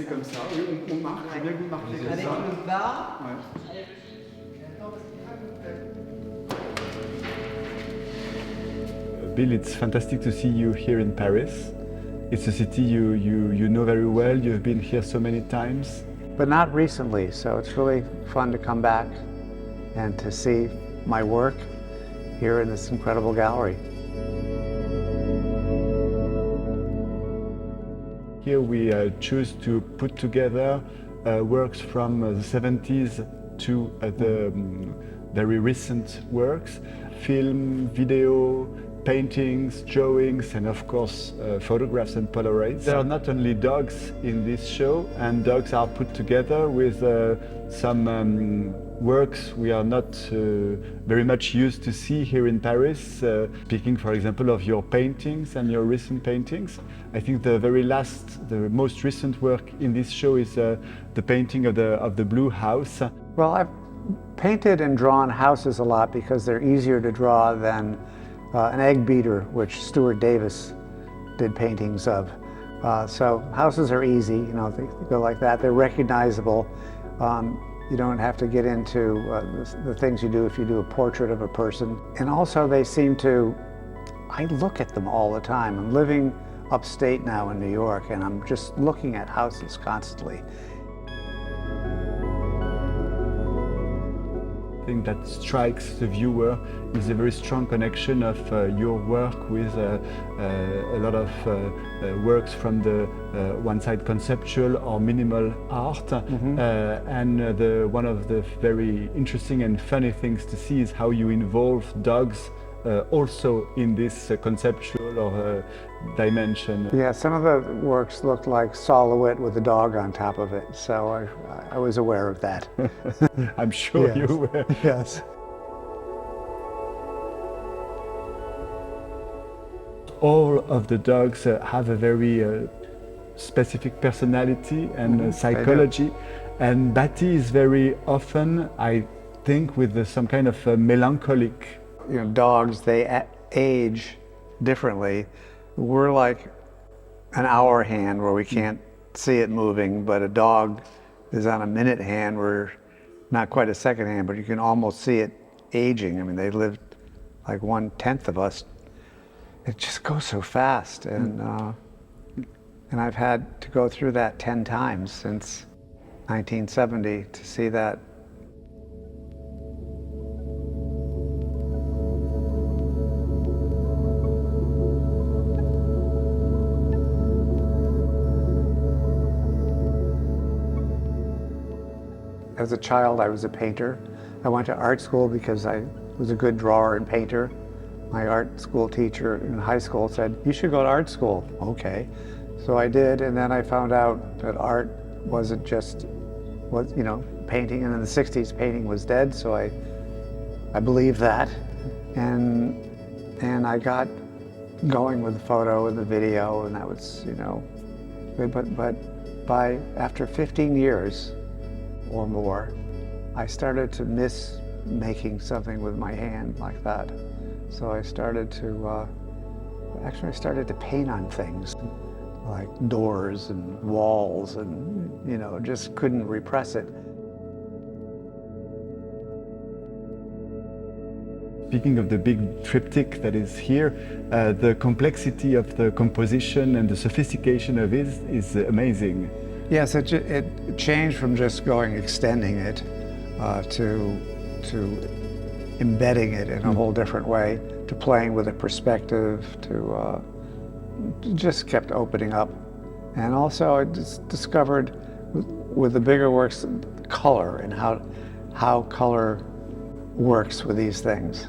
c'est comme ça. Oui, on marque, c'est bien que vous marquez comme avec ça. le bas. Ouais. Bill, it's fantastic to see you here in Paris. It's a city you know very well. You've been here so many times. But not recently, so it's really fun to come back and to see my work here in this incredible gallery. Here we choose to put together works from the 70s to the very recent works, film, video, paintings, drawings, and of course photographs and Polaroids. There are not only dogs in this show, and dogs are put together with some works we are not very much used to see here in Paris. Speaking, for example, of your paintings and your recent paintings, I think the most recent work in this show is the painting of the blue house. Well, I've painted and drawn houses a lot because they're easier to draw than an egg beater, which Stuart Davis did paintings of. So houses are easy, you know, they go like that. They're recognizable. You don't have to get into the things you do if you do a portrait of a person. And also they seem to, I look at them all the time. I'm living upstate now in New York, and I'm just looking at houses constantly. I think that strikes the viewer is a very strong connection of your work with a lot of works from the one side conceptual or minimal art. Mm-hmm. And one of the very interesting and funny things to see is how you involve dogs also in this conceptual or dimension. Yeah, some of the works looked like Solowit with a dog on top of it, so I was aware of that. I'm sure Yes. you were. Yes. All of the dogs have a very specific personality and psychology, and Batty is very often, I think, with some kind of melancholic. You know, dogs, they age differently. We're like an hour hand where we can't see it moving, but a dog is on a minute hand where not quite a second hand, but you can almost see it aging. I mean, they lived like 1/10 of us. It just goes so fast, and I've had to go through that 10 times since 1970 to see that. As a child, I was a painter. I went to art school because I was a good drawer and painter. My art school teacher in high school said, "You should go to art school." Okay. So I did, and then I found out that art wasn't just, you know, painting. And in the 60s, painting was dead, so I believed that. And I got going with the photo and the video, and that was, you know, but after 15 years, or more, I started to miss making something with my hand like that. So I started to, I started to paint on things like doors and walls, and, you know, just couldn't repress it. Speaking of the big triptych that is here, the complexity of the composition and the sophistication of it is amazing. Yes, it changed from just extending it to embedding it in a whole different way, to playing with a perspective, to just kept opening up. And also I just discovered with the bigger works, color and how color works with these things.